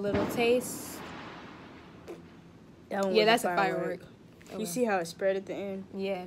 A little taste. That one Yeah, was that's a firework. Oh, you see how it spread at the end? Yeah.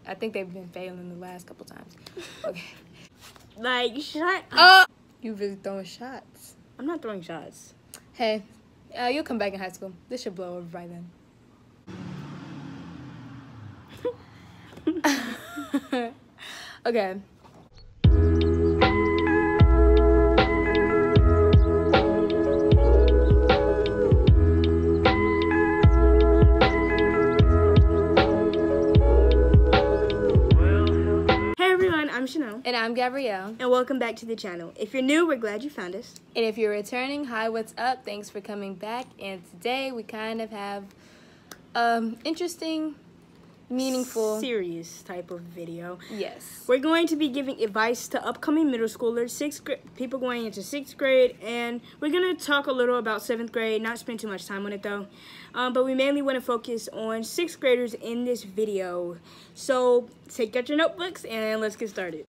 I think they've been failing the last couple times. Okay. Like, shut up. You really throwing shots. I'm not throwing shots. Hey, you'll come back in high school. This should blow over by then. Okay. I'm Chanel. And I'm Gabrielle. And welcome back to the channel. If you're new, we're glad you found us. And if you're returning, hi, what's up? Thanks for coming back. And today we kind of have interesting, meaningful, serious type of video. Yes. We're going to be giving advice to upcoming middle schoolers, people going into 6th grade, and we're going to talk a little about 7th grade, not spend too much time on it though. But we mainly want to focus on 6th graders in this video. So take out your notebooks and let's get started.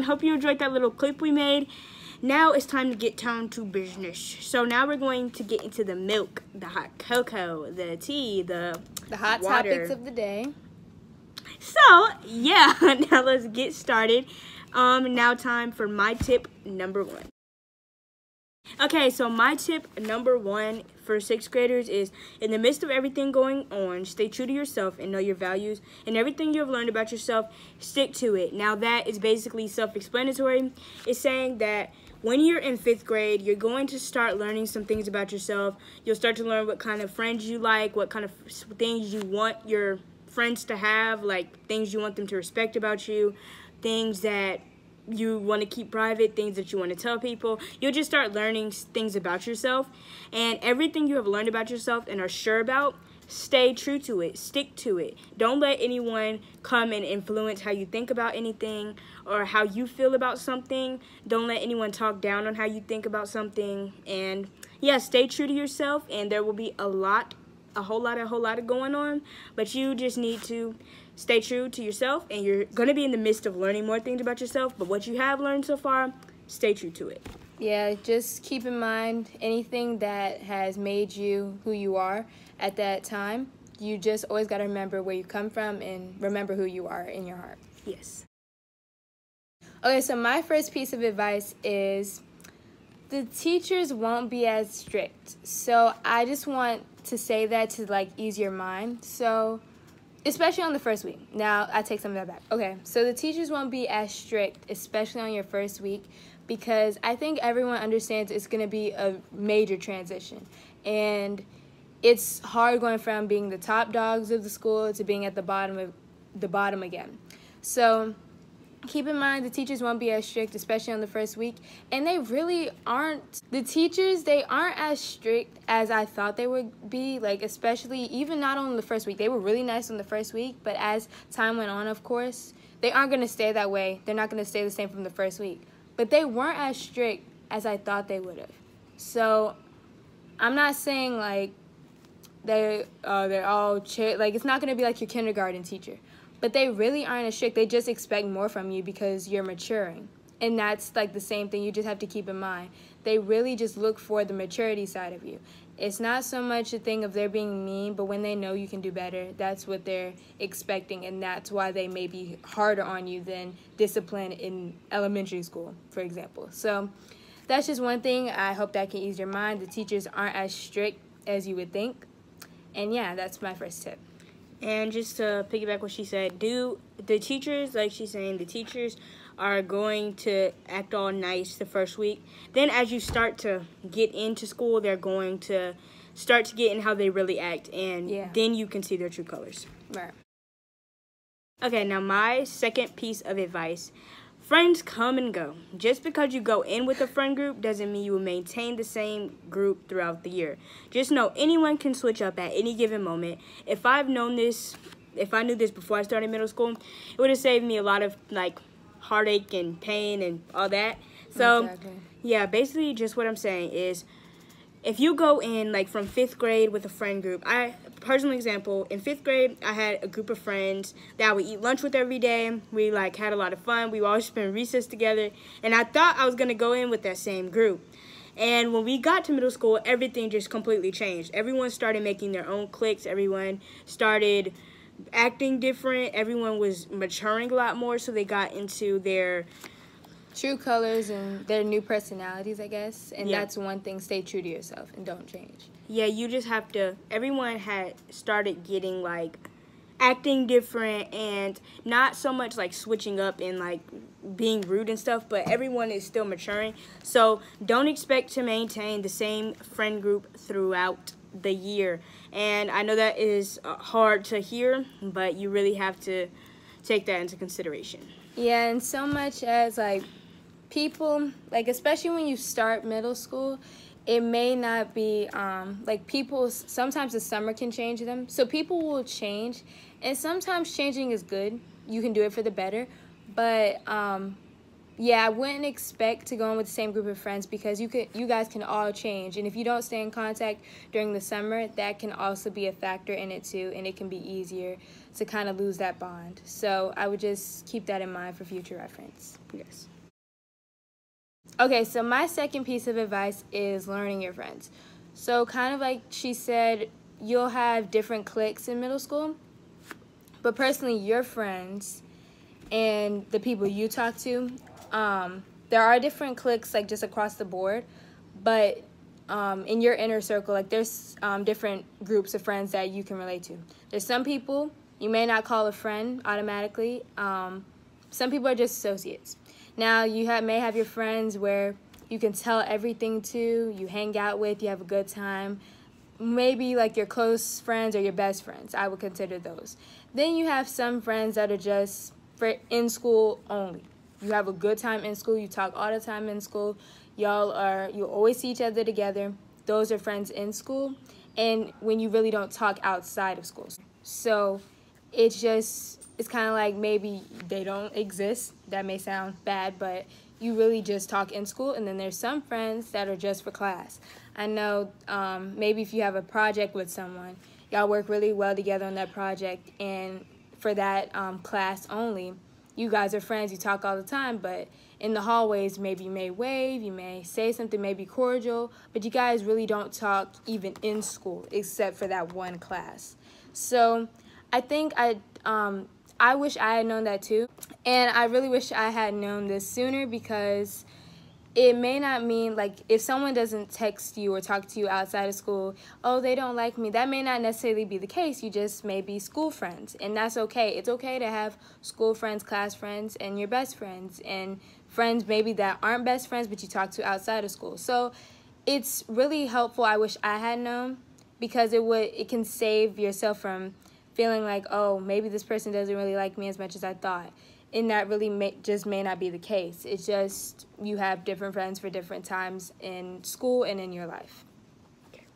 Hope you enjoyed that little clip we made. Now it's time to get down to business. So now we're going to get into the milk, the hot cocoa, the tea, the hot water. Topics of the day. So yeah, now let's get started. Now time for my tip number 1. Okay, so my tip number 1 for 6th graders is, in the midst of everything going on, stay true to yourself and know your values, and everything you have learned about yourself, stick to it. Now that is basically self-explanatory. It's saying that when you're in 5th grade, you're going to start learning some things about yourself. You'll start to learn what kind of friends you like, what kind of things you want your friends to have, like things you want them to respect about you, things that you want to keep private, things that you want to tell people. You'll just start learning things about yourself, and everything you have learned about yourself and are sure about, stay true to it, stick to it. Don't let anyone come and influence how you think about anything or how you feel about something. Don't let anyone talk down on how you think about something. And yeah, stay true to yourself, and there will be a whole lot of going on, but you just need to stay true to yourself, and you're going to be in the midst of learning more things about yourself, but what you have learned so far, stay true to it. Yeah, just keep in mind anything that has made you who you are at that time. You just always got to remember where you come from and remember who you are in your heart. Yes. Okay, so my first piece of advice is the teachers won't be as strict. So I just want to say that to like ease your mind. So especially on the first week. Now, I take some of that back. Okay, so the teachers won't be as strict, especially on your first week, because I think everyone understands it's going to be a major transition. And it's hard going from being the top dogs of the school to being at the bottom again. So keep in mind the teachers won't be as strict, especially on the first week. And they really aren't. The teachers, they aren't as strict as I thought they would be, like especially even not on the first week. They were really nice on the first week, but as time went on, of course, they aren't going to stay that way. They're not going to stay the same from the first week. But they weren't as strict as I thought they would have. So I'm not saying like they're all chill. Like it's not going to be like your kindergarten teacher. But they really aren't as strict. They just expect more from you because you're maturing. And that's like the same thing you just have to keep in mind. They really just look for the maturity side of you. It's not so much a thing of they're being mean, but when they know you can do better, that's what they're expecting. And that's why they may be harder on you than discipline in elementary school, for example. So that's just one thing. I hope that can ease your mind. The teachers aren't as strict as you would think. And yeah, that's my first tip. And just to piggyback what she said, the teachers, like she's saying, the teachers are going to act all nice the first week. Then as you start to get into school, they're going to start to get in how they really act, and then you can see their true colors. Right. Okay, now my second piece of advice. Friends come and go. Just because you go in with a friend group doesn't mean you will maintain the same group throughout the year. Just know anyone can switch up at any given moment. If I knew this before I started middle school, it would have saved me a lot of like heartache and pain and all that. So, Exactly. yeah, basically just what I'm saying is, if you go in, like, from 5th grade with a friend group, personal example, in 5th grade, I had a group of friends that I would eat lunch with every day. We, like, had a lot of fun. We would always spend recess together. And I thought I was going to go in with that same group. And when we got to middle school, everything just completely changed. Everyone started making their own cliques. Everyone started acting different. Everyone was maturing a lot more, so they got into their True colors and their new personalities, I guess. And Yeah. that's one thing. Stay true to yourself and don't change. Yeah, you just have to, everyone had started getting, like, acting different and not so much, like, switching up and, like, being rude and stuff, but everyone is still maturing. So don't expect to maintain the same friend group throughout the year. And I know that is hard to hear, but you really have to take that into consideration. Yeah, and so much as, like, people, like, especially when you start middle school, it may not be, like, people, sometimes the summer can change them. So people will change, and sometimes changing is good. You can do it for the better. But, yeah, I wouldn't expect to go in with the same group of friends because you guys can all change. And if you don't stay in contact during the summer, that can also be a factor in it too, and it can be easier to kind of lose that bond. So I would just keep that in mind for future reference. Yes. Okay, so my second piece of advice is learning your friends. So kind of like she said, you'll have different cliques in middle school, but personally your friends and the people you talk to, there are different cliques, like, just across the board, but in your inner circle, like, there's different groups of friends that you can relate to. There's some people you may not call a friend automatically. Some people are just associates. Now, you may have your friends where you can tell everything to, you hang out with, you have a good time. Maybe, like, your close friends or your best friends. I would consider those. Then you have some friends that are just for in school only. You have a good time in school. You talk all the time in school. You always see each other together. Those are friends in school. And when you really don't talk outside of school. So it's kind of like maybe they don't exist. That may sound bad, but you really just talk in school. And then there's some friends that are just for class. I know maybe if you have a project with someone, y'all work really well together on that project, and for that class only, you guys are friends, you talk all the time, but in the hallways, maybe you may wave, you may say something, maybe cordial, but you guys really don't talk even in school, except for that one class. So I think I wish I had known that too, and I really wish I had known this sooner, because it may not mean, like, if someone doesn't text you or talk to you outside of school, oh, they don't like me. That may not necessarily be the case. You just may be school friends, and that's okay. It's okay to have school friends, class friends, and your best friends, and friends maybe that aren't best friends but you talk to outside of school. So it's really helpful. I wish I had known, because it can save yourself from feeling like, oh, maybe this person doesn't really like me as much as I thought. And that really may not be the case. It's just you have different friends for different times in school and in your life. Okay.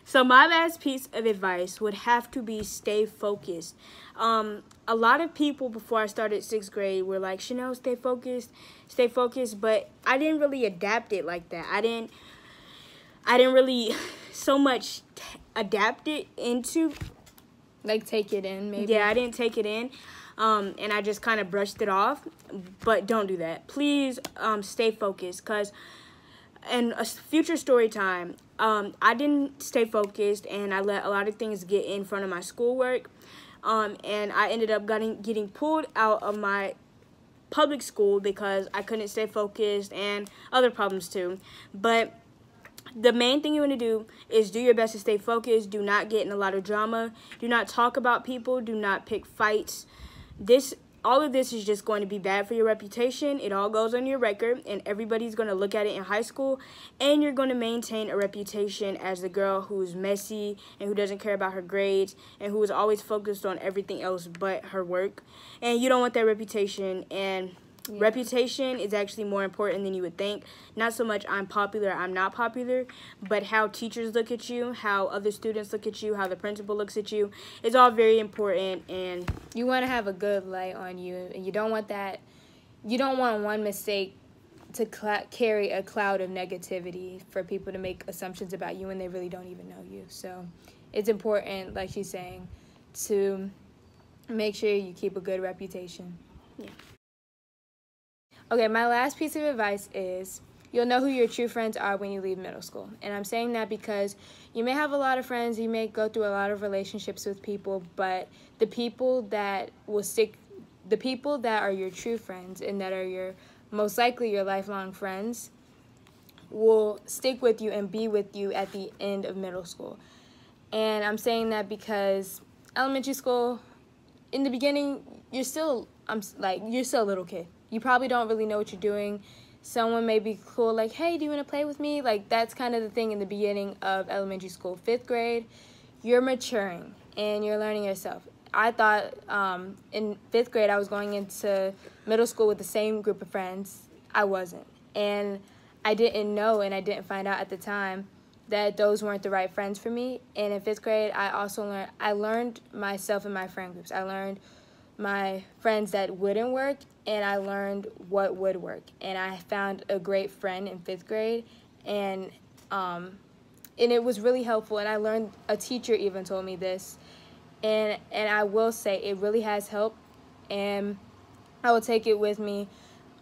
So my last piece of advice would have to be stay focused. A lot of people before I started 6th grade were like, Chanel, stay focused, but I didn't really adapt it like that. I didn't really so much adapt it into. Like, take it in, maybe. Yeah, I didn't take it in, and I just kind of brushed it off, but don't do that. Please stay focused, because in a future story time, I didn't stay focused, and I let a lot of things get in front of my schoolwork, and I ended up getting pulled out of my public school because I couldn't stay focused, and other problems too. But the main thing you want to do is do your best to stay focused. Do not get in a lot of drama. Do not talk about people. Do not pick fights. All of this is just going to be bad for your reputation. It all goes on your record, and everybody's going to look at it in high school, and you're going to maintain a reputation as the girl who's messy and who doesn't care about her grades and who is always focused on everything else but her work. And you don't want that reputation, and Yeah. Reputation is actually more important than you would think. Not so much I'm popular, I'm not popular, but how teachers look at you, how other students look at you, how the principal looks at you. It's all very important, and you want to have a good light on you, and you don't want that. You don't want one mistake to carry a cloud of negativity for people to make assumptions about you when they really don't even know you. So it's important, like she's saying, to make sure you keep a good reputation. Yeah. Okay, my last piece of advice is you'll know who your true friends are when you leave middle school. And I'm saying that because you may have a lot of friends, you may go through a lot of relationships with people, but the people that are your true friends and that are your most likely your lifelong friends will stick with you and be with you at the end of middle school. And I'm saying that because elementary school, in the beginning, you're still a little kid. You probably don't really know what you're doing. Someone may be cool, like, hey, do you want to play with me? Like, that's kind of the thing in the beginning of elementary school. 5th grade, you're maturing and you're learning yourself. I thought in 5th grade I was going into middle school with the same group of friends. I wasn't. And I didn't know, and I didn't find out at the time that those weren't the right friends for me. And in 5th grade, I learned myself in my friend groups. I learned my friends that wouldn't work, and I learned what would work. And I found a great friend in 5th grade, and it was really helpful. And I learned, a teacher even told me this, and I will say it really has helped, and I will take it with me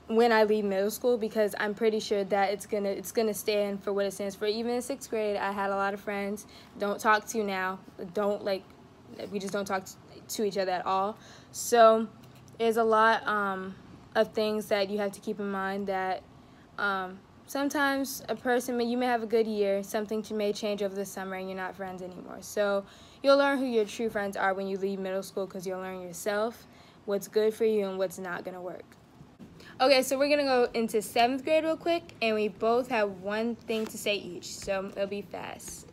when I leave middle school, because I'm pretty sure that it's gonna stand for what it stands for. Even in 6th grade, I had a lot of friends. Don't talk to now. We just don't talk to each other at all. So there's a lot of things that you have to keep in mind, that sometimes a person, you may have a good year, something may change over the summer and you're not friends anymore. So you'll learn who your true friends are when you leave middle school, because you'll learn yourself, what's good for you and what's not going to work. Okay, so we're going to go into 7th grade real quick, and we both have one thing to say each, so it'll be fast.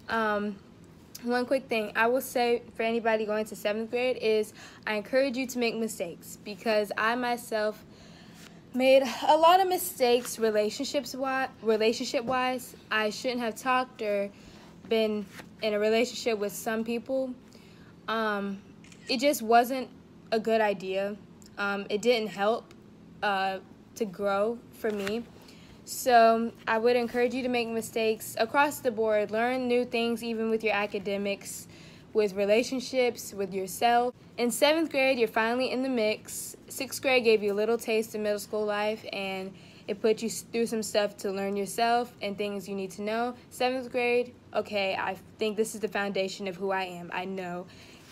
One quick thing I will say for anybody going to 7th grade is I encourage you to make mistakes, because I myself made a lot of mistakes relationship-wise. I shouldn't have talked or been in a relationship with some people. It just wasn't a good idea. It didn't help to grow for me. So I would encourage you to make mistakes across the board. Learn new things, even with your academics, with relationships, with yourself. In 7th grade, you're finally in the mix. 6th grade gave you a little taste of middle school life, and it put you through some stuff to learn yourself and things you need to know. 7th grade, okay, I think this is the foundation of who I am. I know.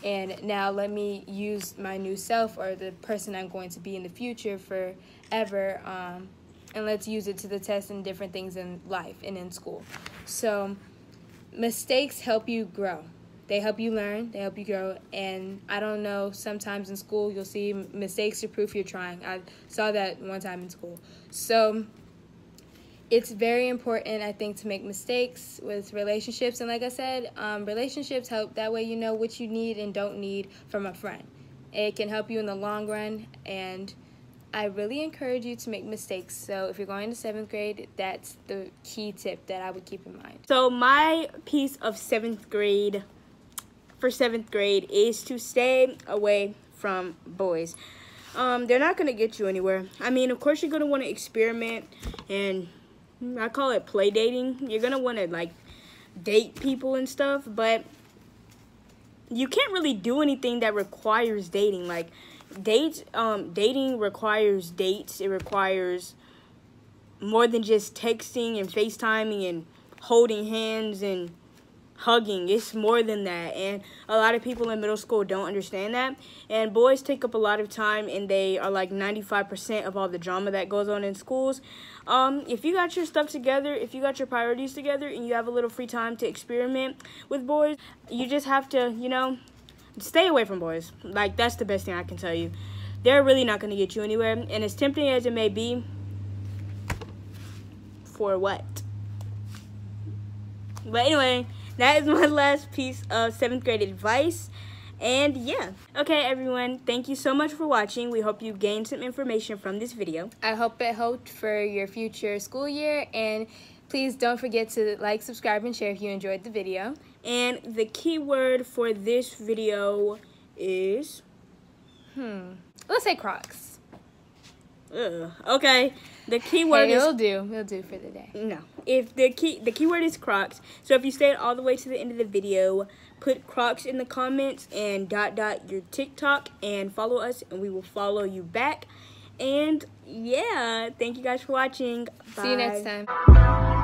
And now let me use my new self, or the person I'm going to be in the future forever, and let's use it to the test in different things in life and in school. So mistakes help you grow. They help you learn, they help you grow, and I don't know, sometimes in school you'll see mistakes are proof you're trying. I saw that one time in school. So it's very important, I think, to make mistakes with relationships. And like I said, relationships help. That way you know what you need and don't need from a friend. It can help you in the long run, and I really encourage you to make mistakes. So if you're going to 7th grade, that's the key tip that I would keep in mind. So my piece of 7th grade, for 7th grade, is to stay away from boys. They're not going to get you anywhere. I mean, of course, you're going to want to experiment, and I call it play dating. You're going to want to, like, date people and stuff, but you can't really do anything that requires dating. Like, dating requires dates. It requires more than just texting and FaceTiming and holding hands and hugging. It's more than that, and a lot of people in middle school don't understand that. And boys take up a lot of time, and they are like 95% of all the drama that goes on in schools. If you got your stuff together, if you got your priorities together, and you have a little free time to experiment with boys, you just have to, you know, stay away from boys. Like, that's the best thing I can tell you. They're really not going to get you anywhere, and as tempting as it may be, for what? But anyway, that is my last piece of 7th grade advice. And yeah. Okay, everyone. Thank you so much for watching. We hope you gained some information from this video. I hope it helped for your future school year. And please don't forget to like, subscribe, and share if you enjoyed the video. And the keyword for this video is... Let's say Crocs. Ugh. Okay. The keyword is... It'll do. It'll do for the day. No. If the keyword is Crocs. So if you stayed all the way to the end of the video, put Crocs in the comments and ... your TikTok and follow us, and we will follow you back. And yeah, thank you guys for watching. Bye. See you next time.